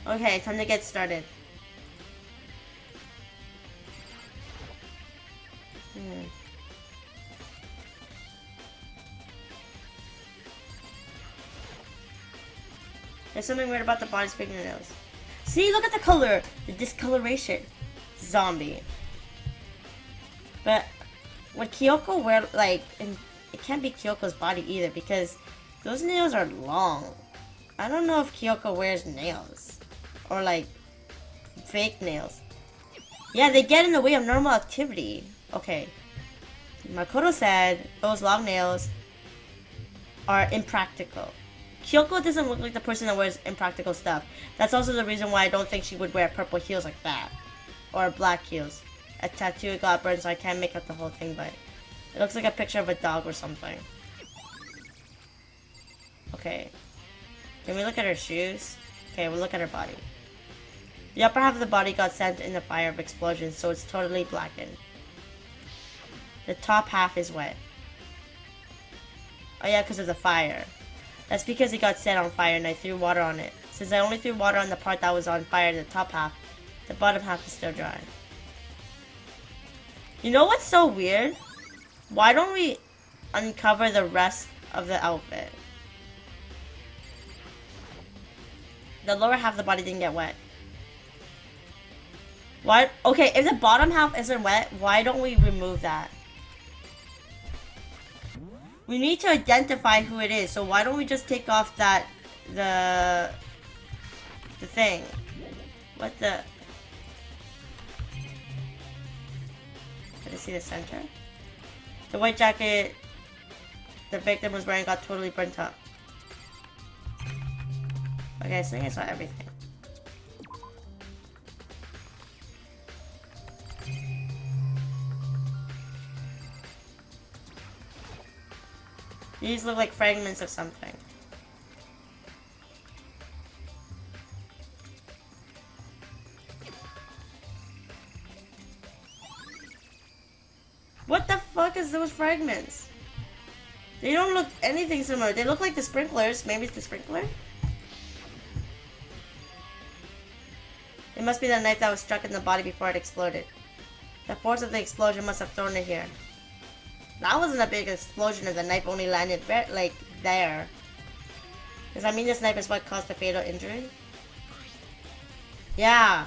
Okay, time to get started. There's something weird about the body's fingernails. See, look at the color! The discoloration. Zombie. But would Kyoko wear, like, and it can't be Kyoko's body either because those nails are long. I don't know if Kyoko wears nails. Or, like, fake nails. Yeah, they get in the way of normal activity. Okay. Makoto said those long nails are impractical. Kyoko doesn't look like the person that wears impractical stuff. That's also the reason why I don't think she would wear purple heels like that. Or black heels. A tattoo got burned, so I can't make out the whole thing, but it looks like a picture of a dog or something. Okay. Can we look at her shoes? Okay, we'll look at her body. The upper half of the body got sent in the fire of explosion, so it's totally blackened. The top half is wet. Oh yeah, because of the fire. That's because it got set on fire and I threw water on it. Since I only threw water on the part that was on fire, the top half, the bottom half is still dry. You know what's so weird? Why don't we uncover the rest of the outfit? The lower half of the body didn't get wet. Why? Okay, if the bottom half isn't wet, why don't we remove that? We need to identify who it is, so why don't we just take off that, the thing. What the? Did I see the center? The white jacket the victim was wearing got totally burnt up. Okay, I think I saw everything. These look like fragments of something. What the fuck is those fragments? They don't look anything similar. They look like the sprinklers. Maybe it's the sprinkler? It must be the knife that was struck in the body before it exploded. The force of the explosion must have thrown it here. That wasn't a big explosion if the knife only landed like there. Does that mean this knife is what caused the fatal injury? Yeah.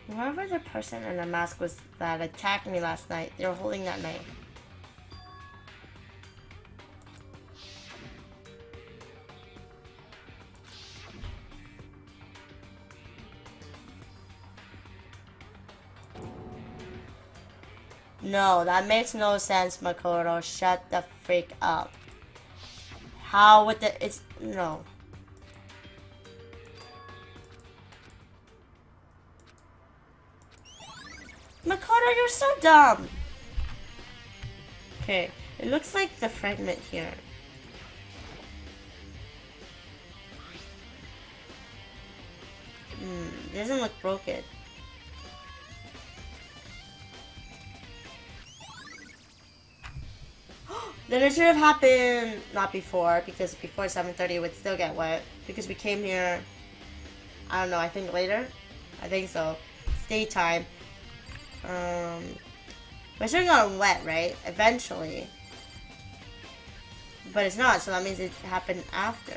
Whoever the person in the mask was that attacked me last night, they were holding that knife. No, that makes no sense, Makoto. Shut the freak up. How would the... It's... No. Makoto, you're so dumb! Okay, it looks like the fragment here. It doesn't look broken. Then it should have happened not before, because before 7:30 it would still get wet. Because we came here, I don't know, I think later? I think so. It's daytime. But it should have gotten wet, right? Eventually. But it's not, so that means it happened after.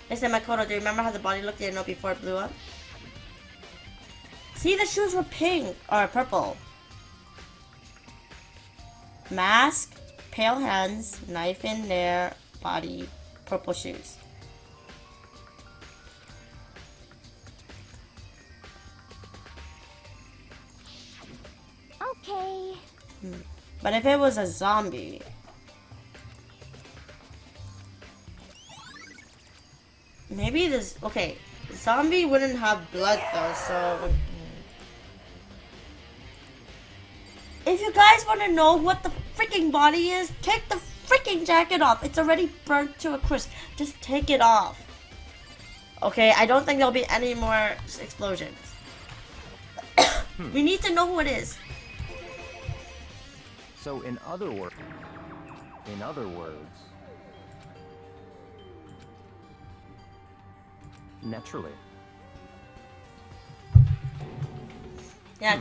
Listen, Makoto, do you remember how the body looked before it blew up? See, the shoes were pink, or purple. Mask, pale hands, knife in there, body, purple shoes. Okay. But if it was a zombie... Maybe this... Okay, zombie wouldn't have blood though, so... If you guys want to know what the freaking body is, take the freaking jacket off. It's already burnt to a crisp. Just take it off. Okay, I don't think there'll be any more explosions. We need to know who it is. So in other words, naturally. Yeah,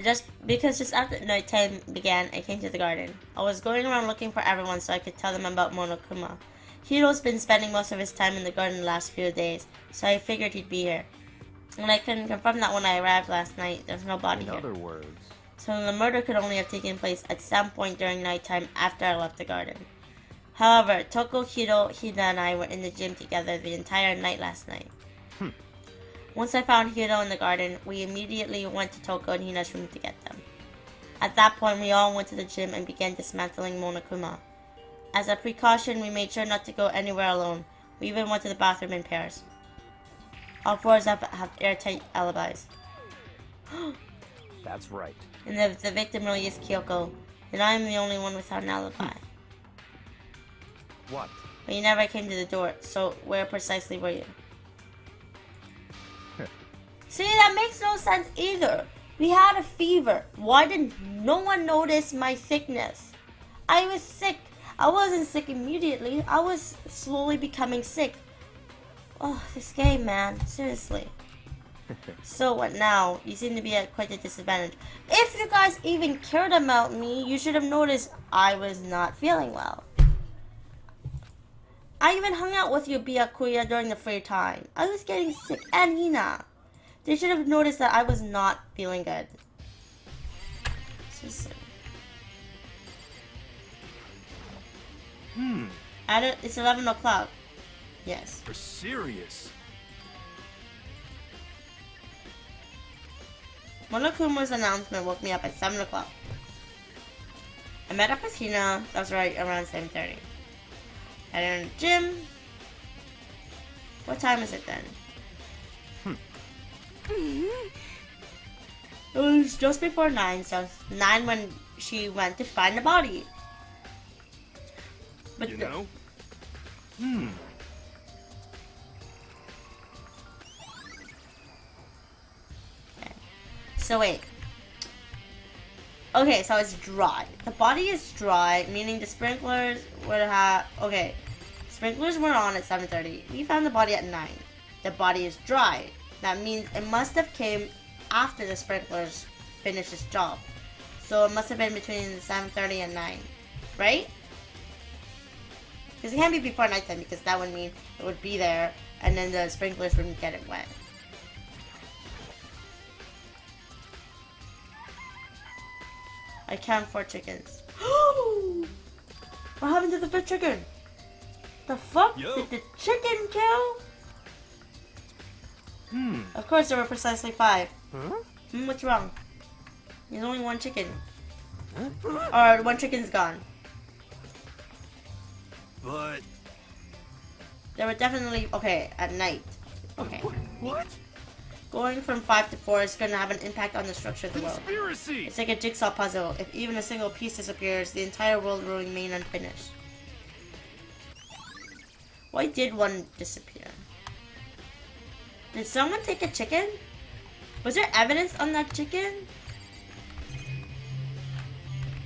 just after nighttime began, I came to the garden. I was going around looking for everyone so I could tell them about Monokuma. Hiro's been spending most of his time in the garden the last few days, so I figured he'd be here. And I can confirm that when I arrived last night, there's no body here. In other words. So the murder could only have taken place at some point during nighttime after I left the garden. However, Toko, Hiro, Hida, and I were in the gym together the entire night last night. Once I found Hiro in the garden, we immediately went to Toko and Hina's room to get them. At that point, we all went to the gym and began dismantling Monokuma. As a precaution, we made sure not to go anywhere alone. We even went to the bathroom in pairs. All four of us have airtight alibis. That's right. And the victim really is Kyoko, and I am the only one without an alibi. What? But you never came to the door, so where precisely were you? See, that makes no sense either. We had a fever. Why didn't no one notice my sickness? I was sick. I wasn't sick immediately. I was slowly becoming sick. Oh, this game, man. Seriously. So what now? You seem to be at quite a disadvantage. If you guys even cared about me, you should have noticed I was not feeling well. I even hung out with you, Byakuya, during the free time. I was getting sick, and Hina. They should have noticed that I was not feeling good. Seriously. It's 11 o'clock. Yes. You're serious? Monokuma's announcement woke me up at 7 o'clock. I met up with Hina, that was right around 7:30. Headed in the gym. What time is it then? It was just before 9, so 9 when she went to find the body. But You know? Okay. So wait. Okay, so it's dry. The body is dry, meaning the sprinklers would have... Okay. Sprinklers were on at 7:30. We found the body at 9. The body is dry. That means it must have came after the sprinklers finished its job. So it must have been between 7:30 and 9. Right? Because it can't be before nighttime, because that would mean it would be there and then the sprinklers wouldn't get it wet. I count 4 chickens. What happened to the 5th chicken? The fuck? Yo. Did the chicken kill? Of course there were precisely 5. What's wrong? There's only 1 chicken. Or 1 chicken's gone. But... There were definitely... Okay, at night. Okay. What? Going from 5 to 4 is going to have an impact on the structure of the world. Conspiracy! It's like a jigsaw puzzle. If even a single piece disappears, the entire world will remain unfinished. Why did 1 disappear? Did someone take a chicken? Was there evidence on that chicken?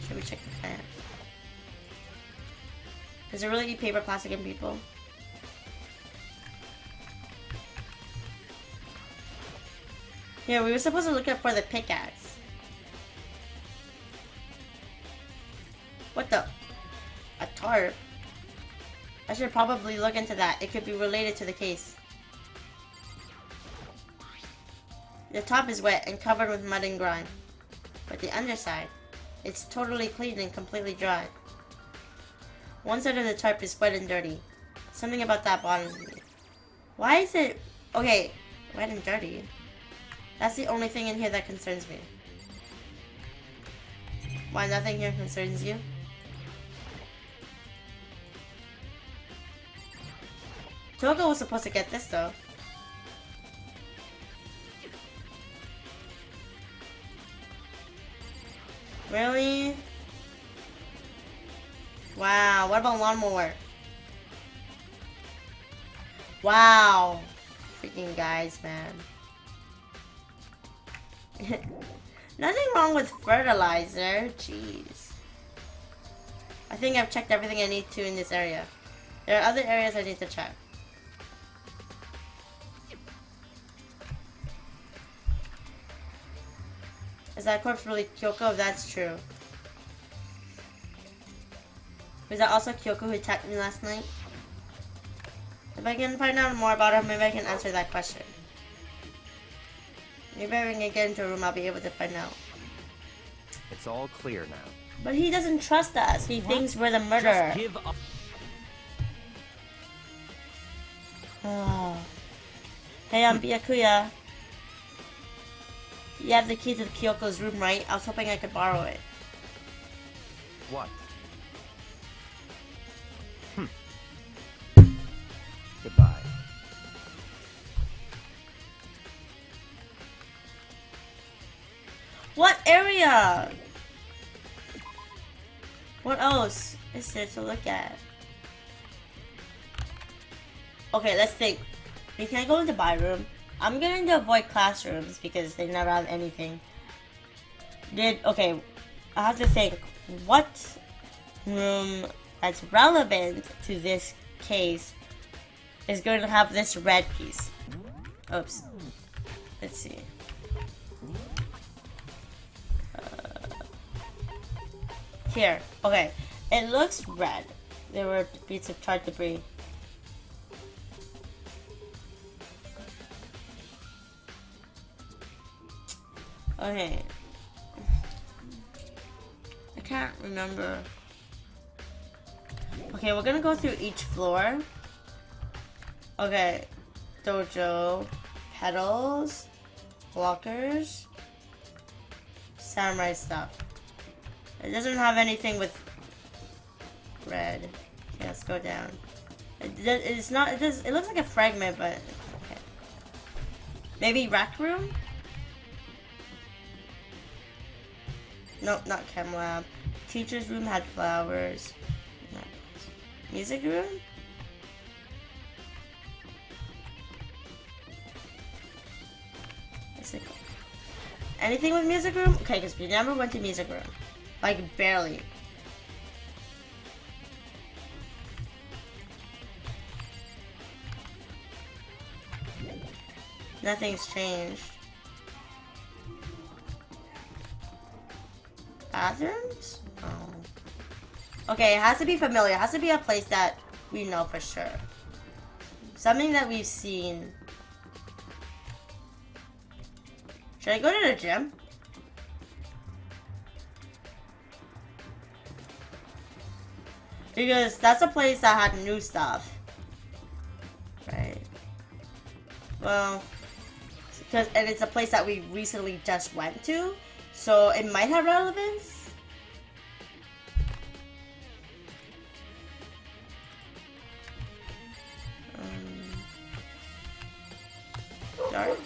Should we check the plant? Does it really eat paper, plastic, and people? Yeah, we were supposed to look up for the pickaxe. What the? A tarp? I should probably look into that. It could be related to the case. The top is wet and covered with mud and grime. But the underside, it's totally clean and completely dry. One side of the tarp is wet and dirty. Something about that bothers me. Why is it... Okay, wet and dirty. That's the only thing in here that concerns me. Why nothing here concerns you? Togo was supposed to get this though. Really? Wow, what about lawnmower? Wow. Freaking guys, man. Nothing wrong with fertilizer. Jeez. I think I've checked everything I need to in this area. There are other areas I need to check. Is that corpse really Kyoko? That's true. Was that also Kyoko who attacked me last night? If I can find out more about her, maybe I can answer that question. Maybe when I get into a room, I'll be able to find out. It's all clear now. But he doesn't trust us. He thinks we're the murderer. Just give up. Oh. Hey, I'm Byakuya. You have the key to Kyoko's room, right? I was hoping I could borrow it. What? Goodbye. What area? What else is there to look at? Okay, let's think. We can't go into buy room. I'm going to avoid classrooms because they never have anything. Okay, I have to think. What room that's relevant to this case is going to have this red piece? Oops. Let's see. Here. Okay. It looks red. There were bits of charred debris. Okay. I can't remember. Okay, we're gonna go through each floor. Okay. Dojo. Petals. Lockers. Samurai stuff. It doesn't have anything with red. Okay, let's go down. It's not. It does. It looks like a fragment, but okay. Maybe rec room. Nope, not chem lab. Teacher's room had flowers. Music room. Anything with music room? Okay, because we never went to music room. Like, barely. Nothing's changed. Bathrooms? Oh. Okay, it has to be familiar. It has to be a place that we know for sure. Something that we've seen. Should I go to the gym? Because that's a place that had new stuff. Right. Well, and it's a place that we recently just went to. So it might have relevance. Dark.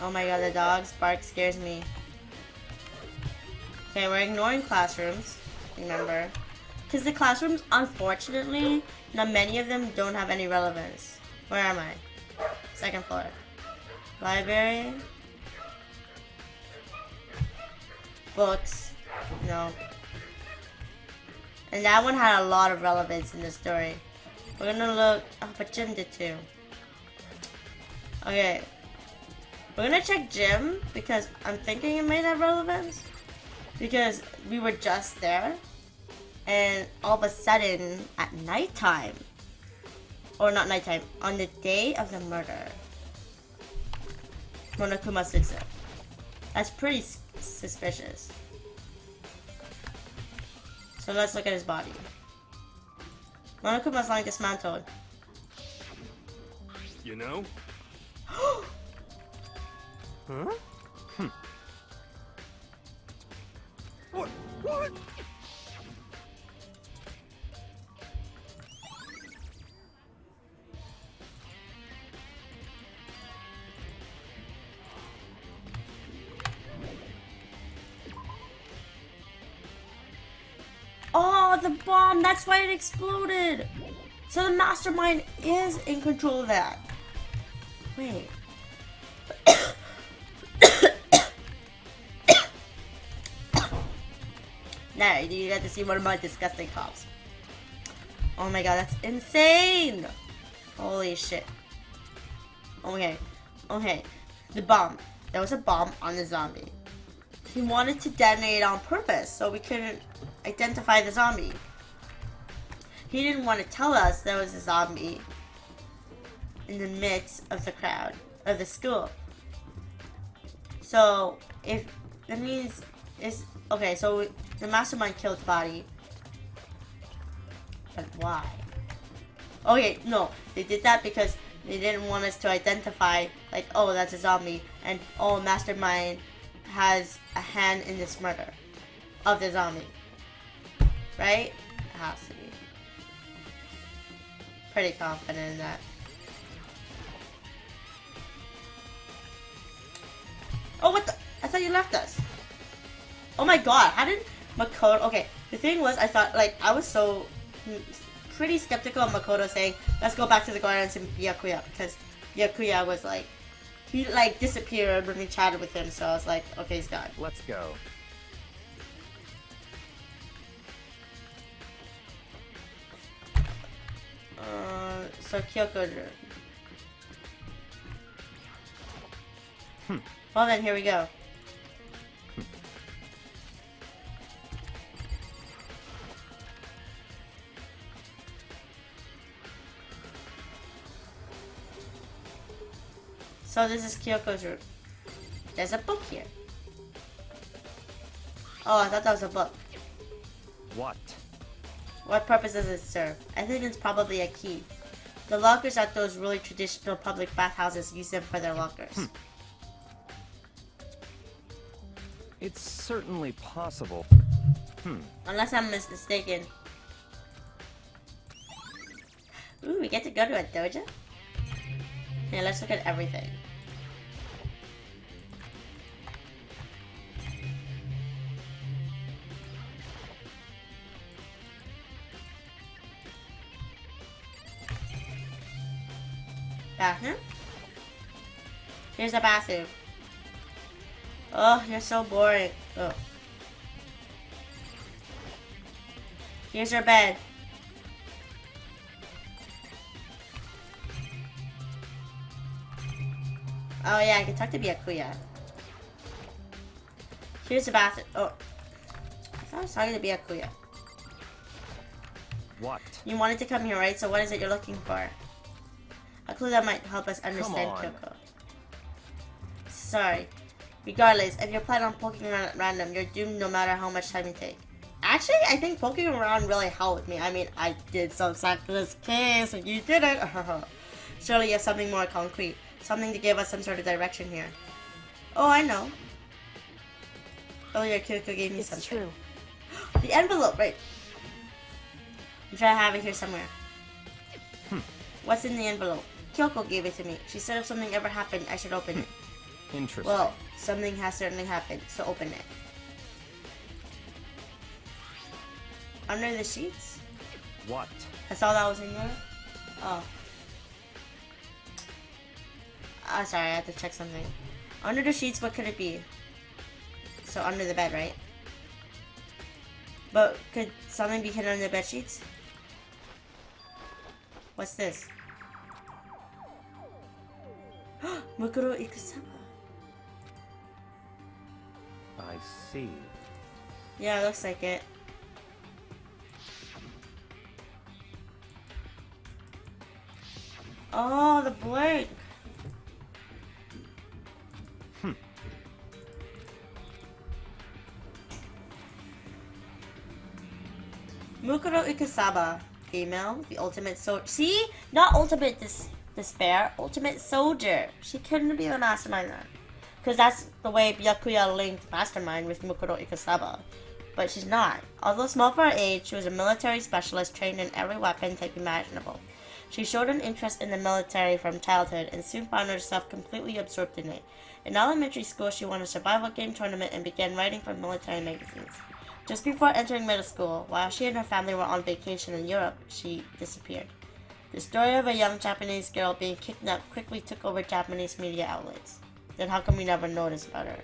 Oh my god, the dog's bark scares me. Okay, we're ignoring classrooms, remember. Because the classrooms, unfortunately, not many of them don't have any relevance. Where am I? Second floor. Library. Books. No. And that one had a lot of relevance in the story. We're gonna look. Oh, but Jim did too. Okay. We're gonna check Jim because I'm thinking it might have relevance. Because we were just there. And all of a sudden, at nighttime, or not nighttime, on the day of the murder, Monokuma sits there. That's pretty suspicious. So let's look at his body. Monokuma's lying dismantled. You know? Huh? What? What? the bomb. That's why it exploded. So the Mastermind is in control of that. Wait. Now you get to see one of my disgusting cops. Oh my god, that's insane! Holy shit. Okay. Okay. The bomb. There was a bomb on the zombie. He wanted to detonate it on purpose so we couldn't identify the zombie. He didn't want to tell us there was a zombie in the midst of the crowd, of the school. So, if that means it's okay, so the Mastermind killed the body. But why? Okay, no, they did that because they didn't want us to identify, like, oh, that's a zombie, and oh, Mastermind has a hand in this murder of the zombie. Right? It has to be. Pretty confident in that. Oh, what the? I thought you left us. Oh my god, how did Makoto... Okay, the thing was, I thought, like, I was so... pretty skeptical of Makoto saying, let's go back to the gardens and Byakuya, because Byakuya was like... He, like, disappeared when we chatted with him, so I was like, okay, he's gone. Let's go. So Kyoko... Well then, here we go. So this is Kyoko's room. There's a book here. Oh, I thought that was a book. What? What purpose does it serve? I think it's probably a key. The lockers at those really traditional public bathhouses use them for their lockers. It's certainly possible. Unless I'm mistaken. Ooh, we get to go to a dojo? Yeah, let's look at everything. Bathroom? Here's the bathroom. Oh, you're so boring. Oh. Here's your bed. Oh yeah, I can talk to Byakuya. Here's the bathroom. Oh. I thought I was talking to Byakuya. What? You wanted to come here, right? So what is it you're looking for? A clue that might help us understand Kyoko. Sorry. Regardless, if you're planning on poking around at random, you're doomed no matter how much time you take. Actually, I think poking around really helped me. I mean, I did some this case, and you didn't. Surely you have something more concrete. Something to give us some sort of direction here. Oh, I know. Earlier, Kyoko gave me something. It's true. The envelope, right. I'm trying to have it here somewhere. What's in the envelope? Kyoko gave it to me. She said if something ever happened, I should open it. Interesting. Well, something has certainly happened, so open it. Under the sheets? What? That's all that was in there? Oh. Ah, sorry, I had to check something. Under the sheets, what could it be? So under the bed, right? But could something be hidden under the bed sheets? What's this? Mukuro Ikusama. I see. Yeah, it looks like it. Oh, the blank. Mukuro Ikusaba, female, the ultimate soldier. See? Not ultimate despair, ultimate soldier. She couldn't be the mastermind then. Because that's the way Byakuya linked Mastermind with Mukuro Ikusaba. But she's not. Although small for her age, she was a military specialist trained in every weapon type imaginable. She showed an interest in the military from childhood and soon found herself completely absorbed in it. In elementary school, she won a survival game tournament and began writing for military magazines. Just before entering middle school, while she and her family were on vacation in Europe, she disappeared. The story of a young Japanese girl being kidnapped quickly took over Japanese media outlets. Then how come we never noticed about her?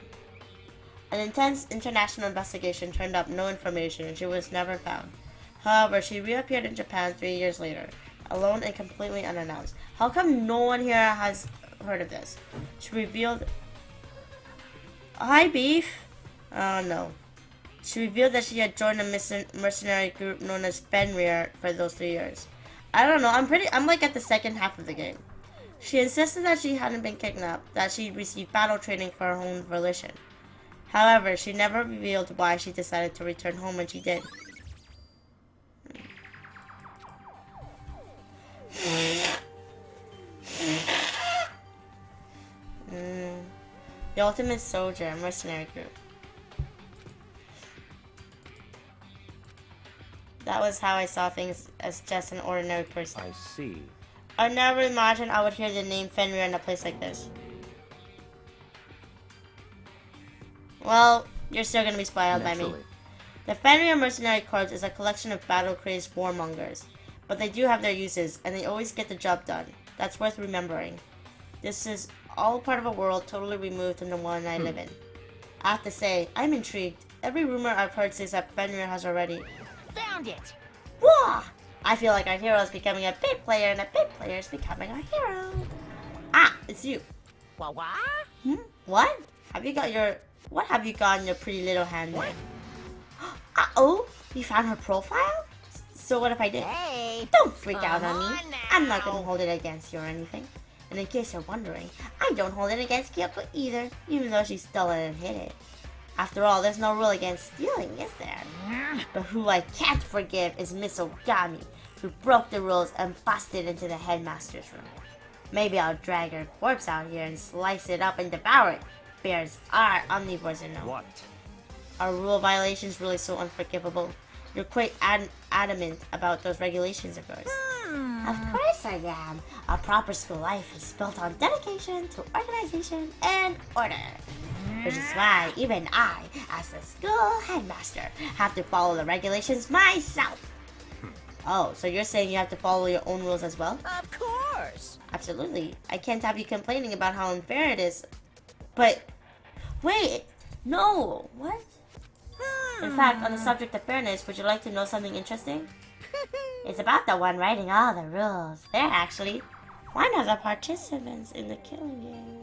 An intense international investigation turned up no information and she was never found. However, she reappeared in Japan 3 years later, alone and completely unannounced. How come no one here has heard of this? She revealed... Hi, Beef! Oh, no. She revealed that she had joined a mercenary group known as Fenrir for those 3 years. I don't know, I'm like at the second half of the game. She insisted that she hadn't been kidnapped, that she received battle training for her own volition. However, she never revealed why she decided to return home when she did. The Ultimate Soldier, mercenary group. That was how I saw things as just an ordinary person. I see. I never imagined I would hear the name Fenrir in a place like this. Well, you're still gonna be spoiled by me. Naturally. The Fenrir Mercenary Corps is a collection of battle-crazed warmongers, but they do have their uses, and they always get the job done. That's worth remembering. This is all part of a world totally removed from the one I live in. I have to say, I'm intrigued. Every rumor I've heard says that Fenrir has already... Found it! Wah! I feel like our hero is becoming a big player, and a big player is becoming our hero. Ah, it's you. What? What? What have you got in your pretty little hand there? Uh-oh, you found her profile? So what if I did? Hey! Don't freak out Come on me. on now. I'm not gonna hold it against you or anything. And in case you're wondering, I don't hold it against Kyoko either, even though she stole it and hid it. After all, there's no rule against stealing, is there? But who I can't forgive is Miss Ogami, who broke the rules and busted into the headmaster's room. Maybe I'll drag her corpse out here and slice it up and devour it. Bears are omnivores, you know. What? Are rule violations really so unforgivable? You're quite adamant about those regulations of yours. Of course I am. A proper school life is built on dedication to organization and order. Which is why even I, as the school headmaster, have to follow the regulations myself. Oh, so you're saying you have to follow your own rules as well? Of course! Absolutely. I can't have you complaining about how unfair it is. But, wait, no, what? In fact, on the subject of fairness, would you like to know something interesting? It's about the one writing all the rules. They're actually one of the participants in the killing game.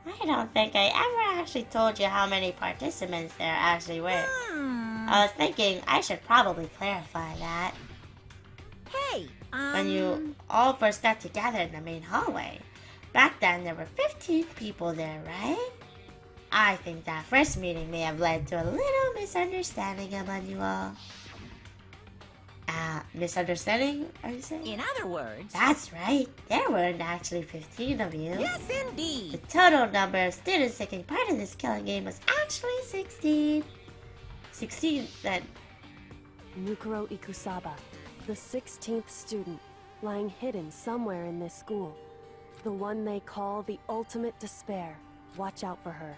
I don't think I ever actually told you how many participants there actually were. I was thinking I should probably clarify that. Hey, When you all first got together in the main hallway, back then there were 15 people there, right? I think that first meeting may have led to a little misunderstanding among you all. Misunderstanding, are you saying? in other words... That's right. There weren't actually 15 of you. Yes, The indeed! total number of students taking part in this killing game was actually 16. 16 then. Mukuro Ikusaba, the 16th student, lying hidden somewhere in this school. The one they call the ultimate despair. Watch out for her.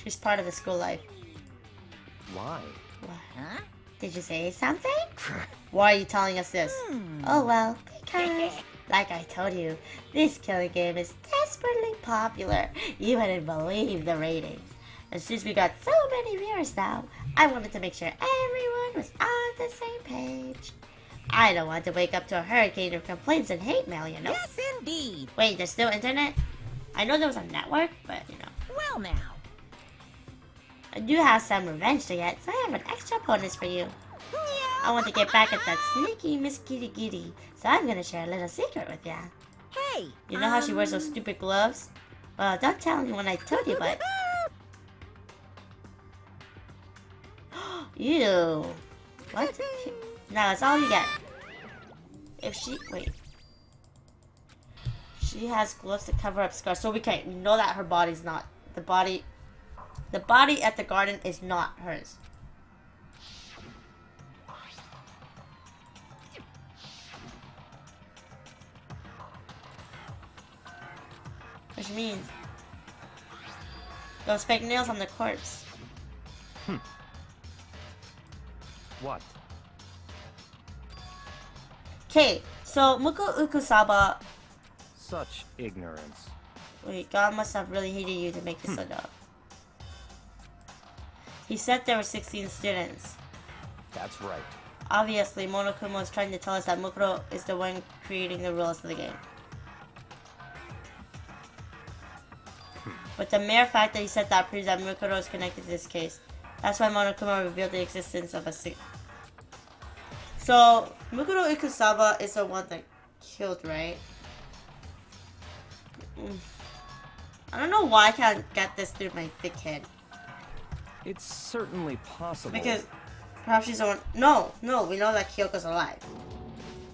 She's part of the school life. Why? What? Huh? Did you say something? Why are you telling us this? Oh well, because, like I told you, this killing game is desperately popular. You wouldn't believe the ratings. And since we got so many viewers now, I wanted to make sure everyone was on the same page. I don't want to wake up to a hurricane of complaints and hate mail, you know? Yes, indeed! Wait, there's still internet? I know there was a network, but you know. Well now. I do have some revenge to get, so I have an extra bonus for you. I want to get back at that sneaky Miss Kitty Kitty, so I'm gonna share a little secret with ya. Hey! You know how she wears those stupid gloves? Well, don't tell anyone I told you, but... Ew. What? No, that's all you get. If she... Wait. She has gloves to cover up scars, so we know that her body's not... The body at the garden is not hers. Which means Those fake nails on the corpse. What? Okay, so Muko Ukusaba. Such ignorance. Wait, God must have really hated you to make this up. He said there were 16 students. That's right. Obviously, Monokuma is trying to tell us that Mukuro is the one creating the rules of the game. But the mere fact that he said that proves that Mukuro is connected to this case. That's why Monokuma revealed the existence of a So, Mukuro Ikusaba is the one that killed, right? I don't know why I can't get this through my thick head. It's certainly possible. Because perhaps she's the one. No, we know that Kyoko's alive.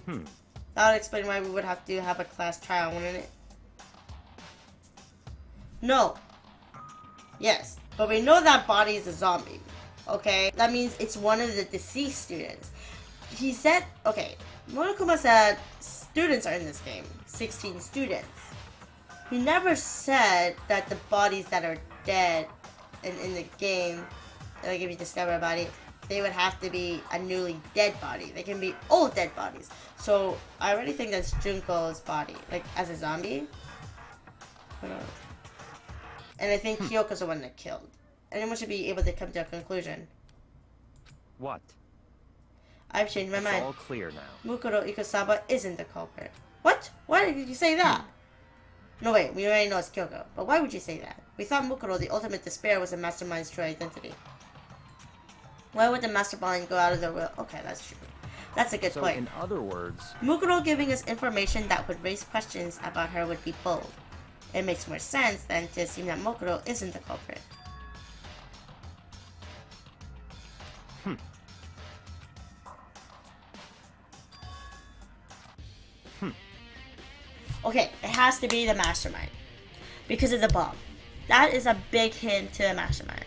That would explain why we would have to have a class trial, wouldn't it? No. Yes, but we know that body is a zombie. Okay? That means it's one of the deceased students. He said, okay, Monokuma said students are in this game. 16 students. He never said that the bodies that are dead in the game, like if you discover a body, they would have to be a newly dead body. They can be old dead bodies. So I already think that's Junko's body, like as a zombie. And I think Kyoko's the one that killed. Anyone should be able to come to a conclusion. What? I've changed my It's mind. all clear now. Mukuro Ikusaba isn't the culprit. What? Why did you say that? No, wait, we already know it's Kyoko. But why would you say that? We thought Mukuro, the ultimate despair, was the Mastermind's true identity. Why would the Mastermind go out of their will? Okay, that's true. That's a good So, point. in other words, Mukuro giving us information that would raise questions about her would be bold. It makes more sense than to assume that Mukuro isn't the culprit. Okay, it has to be the Mastermind. Because of the bomb. That is a big hint to the Mastermind.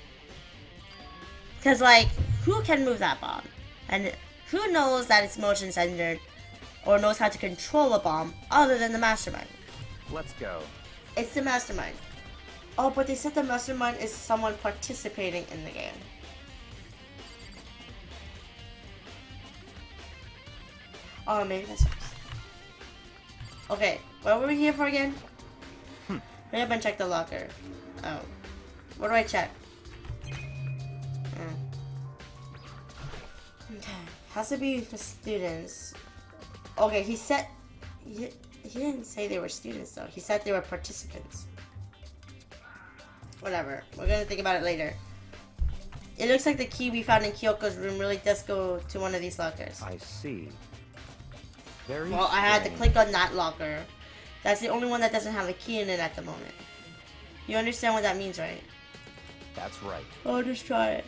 Because, like, who can move that bomb? And who knows that it's motion censored or knows how to control a bomb other than the Mastermind? let's go. It's the Mastermind. Oh, but they said the Mastermind is someone participating in the game. Oh, maybe that sucks. Okay, what were we here for again? Maybe I haven't checked the locker. Oh. What do I check? Okay. Has to be the students. Okay, he said... He didn't say they were students, though. He said they were participants. Whatever. We're gonna think about it later. It looks like the key we found in Kyoko's room really does go to one of these lockers. I see. Very Well, I had to strange. click on that locker. That's the only one that doesn't have a key in it at the moment. You understand what that means, right? That's right. I'll just try it.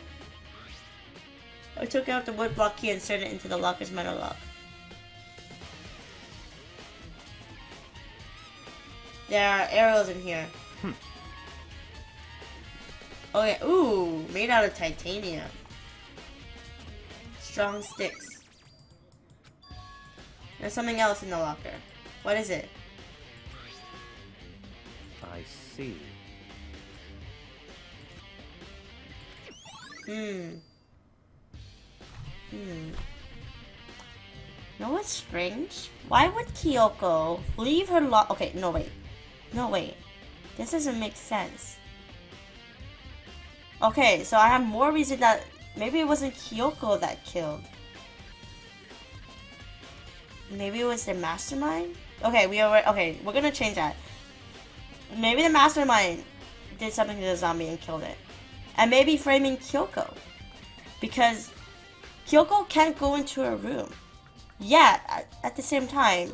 I took out the wood block key and inserted it into the locker's metal lock. There are arrows in here. Okay, ooh, made out of titanium. Strong sticks. There's something else in the locker. What is it? I see. Know what's strange? Why would Kyoko leave her Okay, no wait. No wait. This doesn't make sense. Okay, so I have more reason that maybe it wasn't Kyoko that killed. Maybe it was the Mastermind? Okay, we're gonna change that. Maybe the Mastermind did something to the zombie and killed it. And maybe framing Kyoko. Because Kyoko can't go into her room. Yet, at the same time,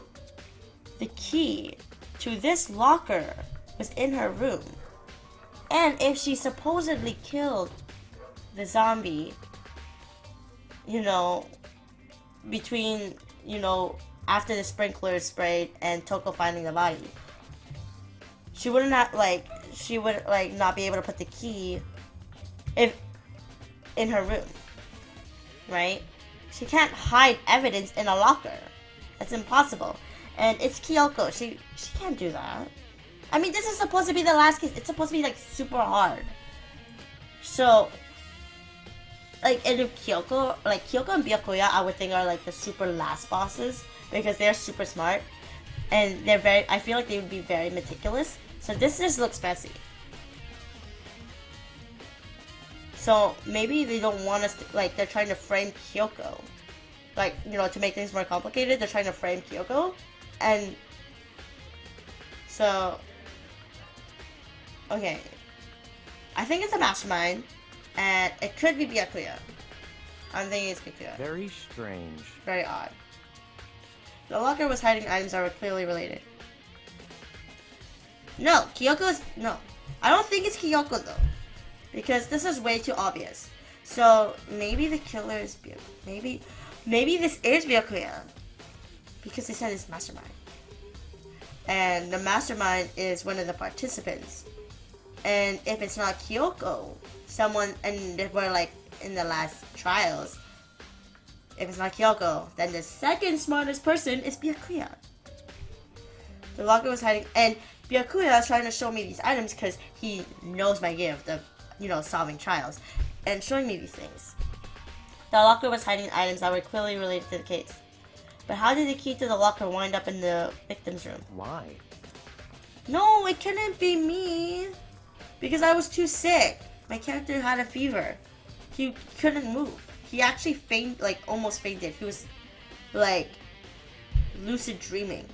the key to this locker was in her room. And if she supposedly killed the zombie, you know, between, you know, after the sprinkler is sprayed and Toko finding the body, she would not not be able to put the key in her room, right? She can't hide evidence in a locker. That's impossible. And it's Kyoko. She can't do that. I mean, this is supposed to be the last case. It's supposed to be like super hard. So, like, and if Kyoko, like, Kyoko and Byakuya, I would think are, like, the super last bosses, because they're super smart, and they're very, I feel like they would be very meticulous, so this just looks messy. So, maybe they don't want us to, like, they're trying to frame Kyoko. Like, you know, to make things more complicated, they're trying to frame Kyoko, and, so, okay, I think it's a Mastermind, and it could be Byakuya. I'm thinking it's Byakuya. Very strange. Very odd. The locker was hiding items that were clearly related. No, Kyoko's... No. I don't think it's Kyoko, though. Because this is way too obvious. So, maybe the killer is Byakuya. Maybe this is Byakuya. Because they said it's Mastermind. And the Mastermind is one of the participants. And if it's not Kyoko, someone, and we're like in the last trials, if it's not Kyoko, then the second smartest person is Byakuya. The locker was hiding, and Byakuya is trying to show me these items because he knows my gift of, you know, solving trials and showing me these things. The locker was hiding items that were clearly related to the case. But how did the key to the locker wind up in the victim's room? Why? No, it couldn't be me. Because I was too sick. My character had a fever. He couldn't move. He actually fainted, like almost fainted. He was like lucid dreaming.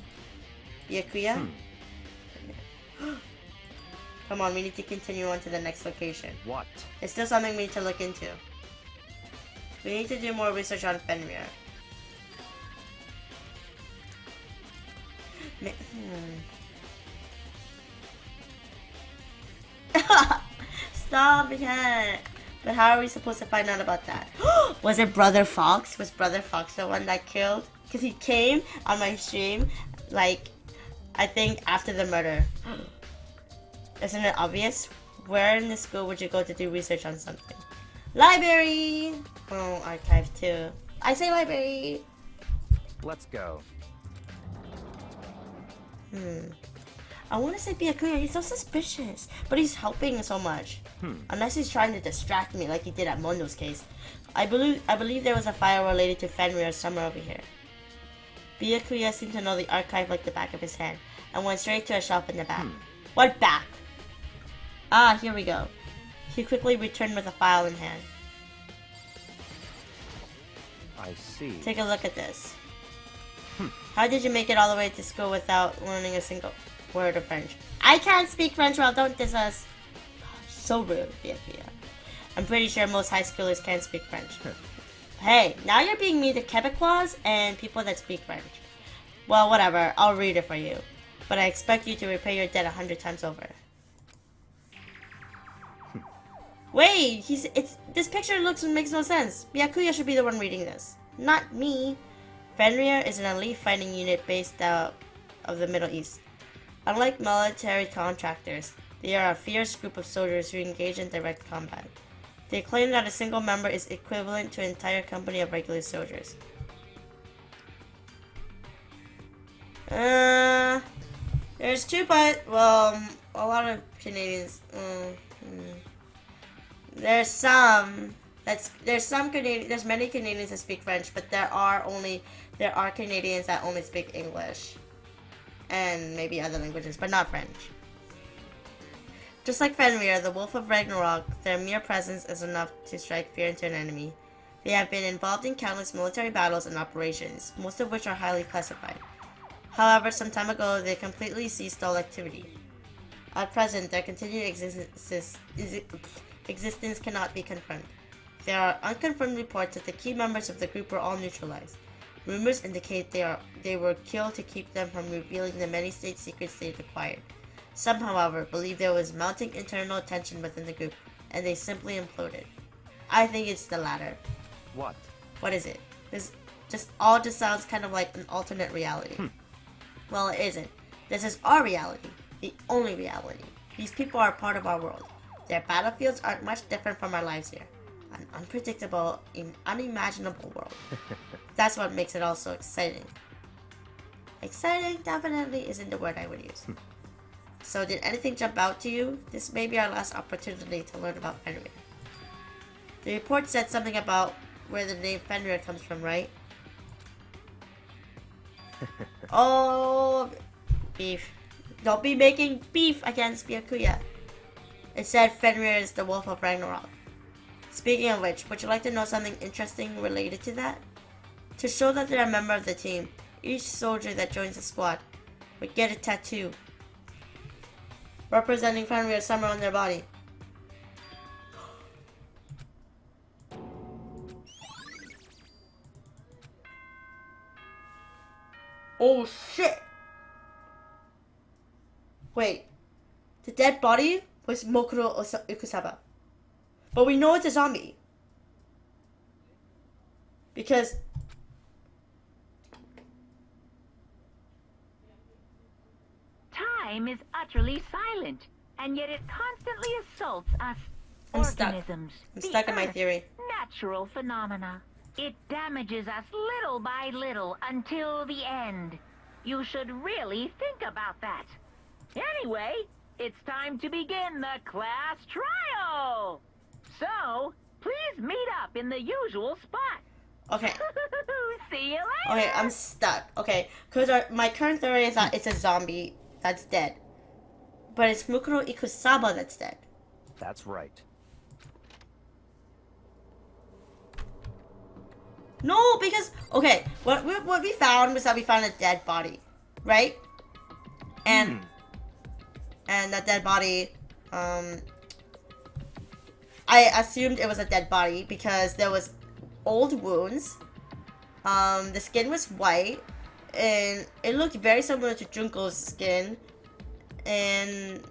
Byakuya? Come on, we need to continue on to the next location. What? It's still something we need to look into. We need to do more research on Fenrir. Stop, we can't. But how are we supposed to find out about that? Was it Brother Fox? Was Brother Fox the one that killed? Because he came on my stream, like, I think after the murder. Isn't it obvious? Where in the school would you go to do research on something? Library! Oh, archive too. I say library! Let's go. I want to say Byakuya, he's so suspicious, but he's helping so much. Unless he's trying to distract me like he did at Mondo's case. I believe there was a file related to Fenrir somewhere over here. Byakuya seemed to know the archive like the back of his hand, and went straight to a shelf in the back. What back? Ah, here we go. He quickly returned with a file in hand. I see. Take a look at this. How did you make it all the way to school without learning a single word of French? I can't speak French well, don't diss us. So rude, Byakuya. I'm pretty sure most high schoolers can't speak French. Hey, now you're being mean to Quebecois and people that speak French. Well, whatever, I'll read it for you. But I expect you to repay your debt 100 times over. Wait, this picture makes no sense. Byakuya should be the one reading this, not me. Fenrir is an elite fighting unit based out of the Middle East. Unlike military contractors, they are a fierce group of soldiers who engage in direct combat. They claim that a single member is equivalent to an entire company of regular soldiers. There's two, but, well, a lot of Canadians, there's many Canadians that speak French, but there are Canadians that only speak English. And maybe other languages, but not French. Just like Fenrir, the Wolf of Ragnarok, their mere presence is enough to strike fear into an enemy. They have been involved in countless military battles and operations, most of which are highly classified. However, some time ago, they completely ceased all activity. At present, their continued existence cannot be confirmed. There are unconfirmed reports that the key members of the group were all neutralized. Rumors indicate they were killed to keep them from revealing the many state secrets they acquired. Some, however, believe there was mounting internal tension within the group, and they simply imploded. I think it's the latter. What? What is it? This all just sounds kind of like an alternate reality. Well, it isn't. This is our reality, the only reality. These people are part of our world. Their battlefields aren't much different from our lives here. An unpredictable, unimaginable world. That's what makes it all so exciting. Exciting definitely isn't the word I would use. So did anything jump out to you? This may be our last opportunity to learn about Fenrir. The report said something about where the name Fenrir comes from, right? Oh, beef. Don't be making beef against Byakuya. It said Fenrir is the wolf of Ragnarok. Speaking of which, would you like to know something interesting related to that? To show that they're a member of the team, each soldier that joins the squad would get a tattoo representing Fenrir somewhere on their body. Oh shit! Wait, the dead body was Mokuro Ikusaba. But we know it's a zombie. Because Time is utterly silent, and yet it constantly assaults us I'm stuck. organisms. I'm The stuck in my Earth, theory. Natural phenomena. It damages us little by little until the end. You should really think about that. Anyway, it's time to begin the class trial. So, please meet up in the usual spot. Okay. See you later. Okay, I'm stuck. Okay, because my current theory is that it's a zombie that's dead. But it's Mukuro Ikusaba that's dead. That's right. No, because, okay, what we found was that we found a dead body, right? And that dead body, I assumed it was a dead body because there was old wounds. The skin was white, and it looked very similar to Junko's skin. And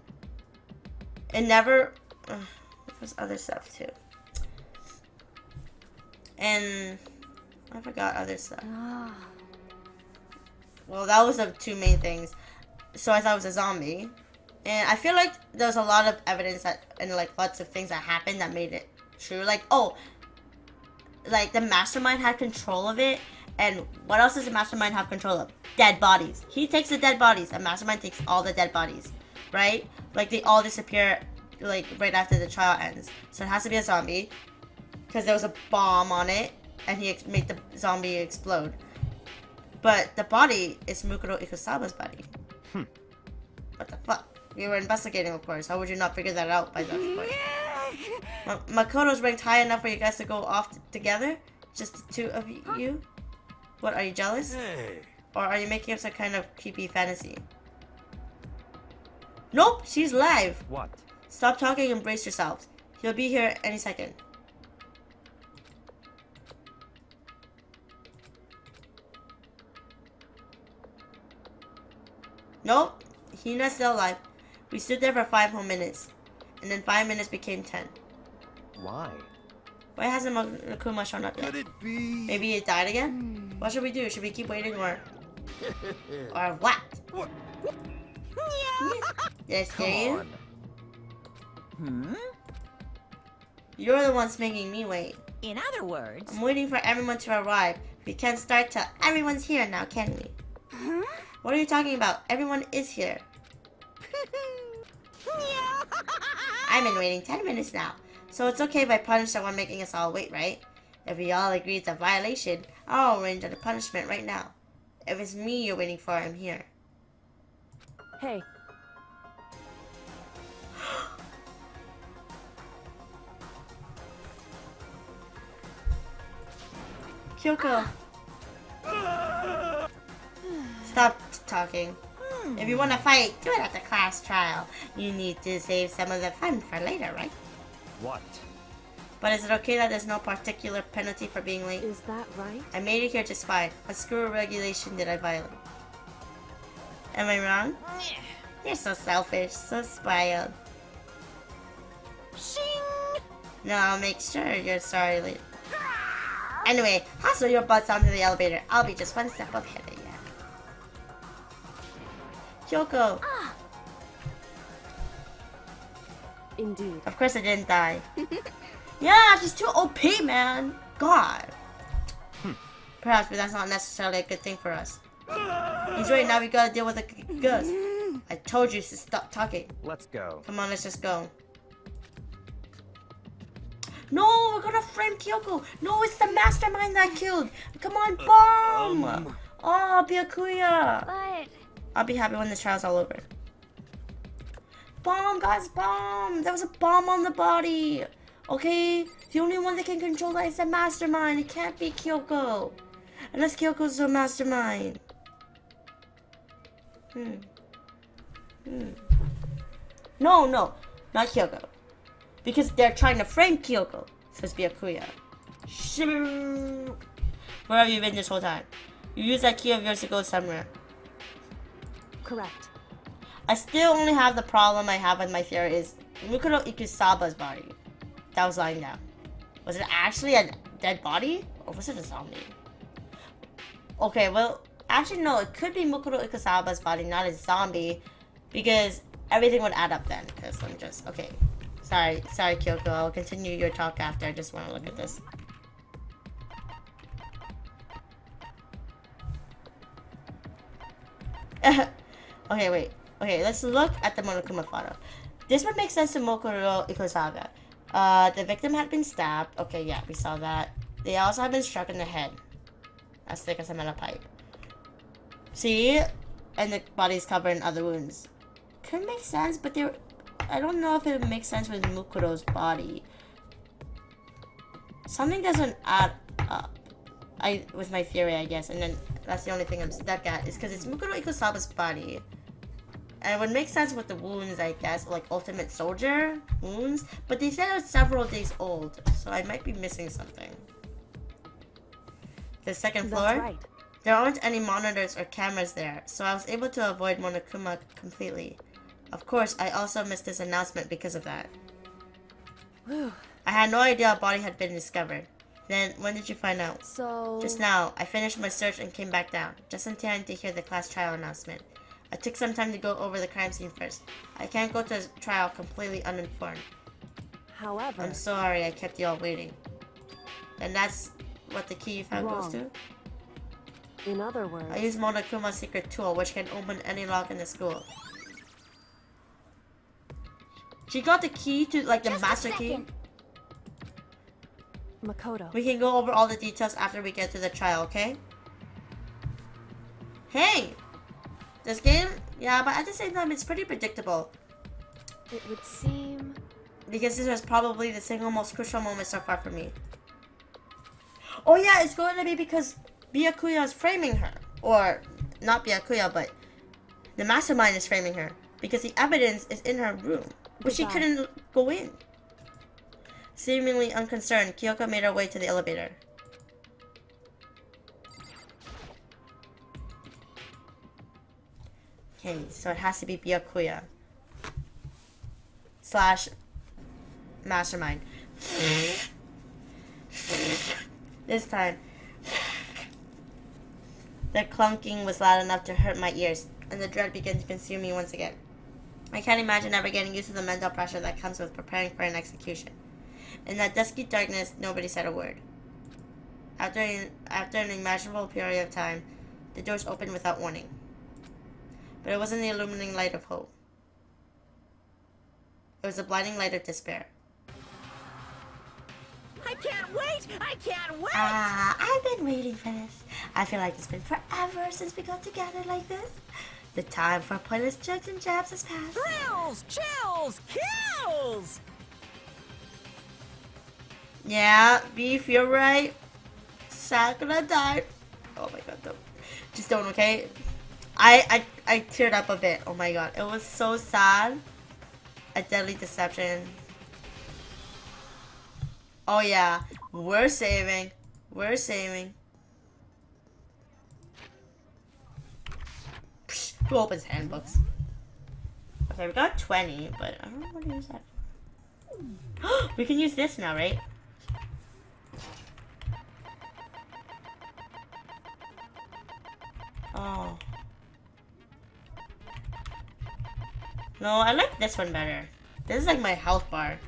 it never. There was other stuff too. And I forgot other stuff. Well, that was the two main things. So I thought it was a zombie. And I feel like there was a lot of evidence that, and like lots of things that happened that made it true. Like, oh, like the Mastermind had control of it. And what else does the Mastermind have control of? Dead bodies. He takes the dead bodies, and Mastermind takes all the dead bodies, right? Like they all disappear, like right after the trial ends. So it has to be a zombie, because there was a bomb on it, and he made the zombie explode. But the body is Mukuro Ikusaba's body. What the fuck? We were investigating, of course. How would you not figure that out by that point? Makoto's ranked high enough for you guys to go off together? Just the two of you? What, are you jealous? Hey. Or are you making up some kind of creepy fantasy? Nope, she's live. What? Stop talking and brace yourselves. He'll be here any second. Nope, Hina's still alive. We stood there for 5 whole minutes. And then 5 minutes became 10. Why? Why hasn't Nakuma shown up yet? Could it be? Maybe it died again? What should we do? Should we keep waiting or what? What? Did I scare you? on. You're the ones making me wait. In other words, I'm waiting for everyone to arrive. We can't start till everyone's here now, can we? What are you talking about? Everyone is here. I've been waiting 10 minutes now. So it's okay if I punish someone making us all wait, right? If we all agree it's a violation, I'll arrange the punishment right now. If it's me you're waiting for, I'm here. Hey, Kyoko. Stop talking. If you want to fight, do it at the class trial. You need to save some of the fun for later, right? What? But is it okay that there's no particular penalty for being late? is that right? I made it here just fine. What screw regulation did I violate? Am I wrong? You're so selfish, so spoiled. No, I'll make sure you're sorry later. Anyway, hustle your butts onto the elevator. I'll be just one step ahead of you. Kyoko! Indeed. Of course I didn't die. Yeah, she's too OP, man. God. Perhaps, but that's not necessarily a good thing for us. He's right, now we gotta deal with the ghost. I told you to stop talking. Let's go. Come on, let's just go. No, we're gonna frame Kyoko. No, it's the mastermind that killed. Come on, bomb. Oh, Byakuya. But I'll be happy when this trial's all over. Bomb, guys, bomb. There was a bomb on the body. Okay, the only one that can control that is the mastermind. It can't be Kyoko. Unless Kyoko's the mastermind. No, not Kyoko. Because they're trying to frame Kyoko. So it's Byakuya. Where have you been this whole time? You used that key of yours to go somewhere. correct. I still only have the problem I have with my theory is Mukuro Ikusaba's body that was lying down. Was it actually a dead body? Or was it a zombie? Okay, well, actually no, it could be Mukuro Ikusaba's body, not a zombie. Because everything would add up then. Because I'm just, okay. Sorry, Kyoko, I'll continue your talk after. I just want to look at this. Okay, wait. Okay, let's look at the Monokuma photo. This would make sense to Mukuro Ikusaga. The victim had been stabbed. Okay, yeah, we saw that. They also had been struck in the head. As thick as a metal pipe. See? And the body's covered in other wounds. Could make sense, but I don't know if it would make sense with Mukuro's body. Something doesn't add up. With my theory, I guess, and then that's the only thing I'm stuck at, is because it's Mukuro Ikusaba's body. And it would make sense with the wounds, I guess, like Ultimate Soldier wounds, but they said it was several days old, so I might be missing something. The second floor? That's right. There aren't any monitors or cameras there, so I was able to avoid Monokuma completely. Of course, I also missed this announcement because of that. Whew. I had no idea a body had been discovered. Then, when did you find out? So... Just now. I finished my search and came back down, just in time to hear the class trial announcement. I took some time to go over the crime scene first. I can't go to the trial completely uninformed. However... I'm sorry I kept you all waiting. And that's what the key you found goes to? In other words... I used Monokuma's secret tool, which can open any lock in the school. She got the key to, like, the master key? Makoto. We can go over all the details after we get to the trial, okay? Hey! This game? Yeah, but at the same time, it's pretty predictable. It would seem... Because this was probably the single most crucial moment so far for me. Oh yeah, it's going to be because Byakuya is framing her. Or, not Byakuya, but the mastermind is framing her. Because the evidence is in her room. But she couldn't go in. Seemingly unconcerned, Kyoko made her way to the elevator. Okay, so it has to be Byakuya. / Mastermind. This time, the clunking was loud enough to hurt my ears, and the dread began to consume me once again. I can't imagine ever getting used to the mental pressure that comes with preparing for an execution. In that dusky darkness, nobody said a word. After an unimaginable period of time, the doors opened without warning. But it wasn't the illuminating light of hope. It was the blinding light of despair. I can't wait! I can't wait! I've been waiting for this. I feel like it's been forever since we got together like this. The time for pointless jokes and jabs has passed. Thrills! Chills! Kills! Yeah, Beef, you're right. Sakura died. Oh my god, don't. Just don't, okay? I teared up a bit. Oh my god, it was so sad. A deadly deception. Oh yeah, we're saving. We're saving. Psh, who opens handbooks? Okay, we got 20, but I don't know what to use that for. We can use this now, right? Oh. No, I like this one better. This is like my health bar.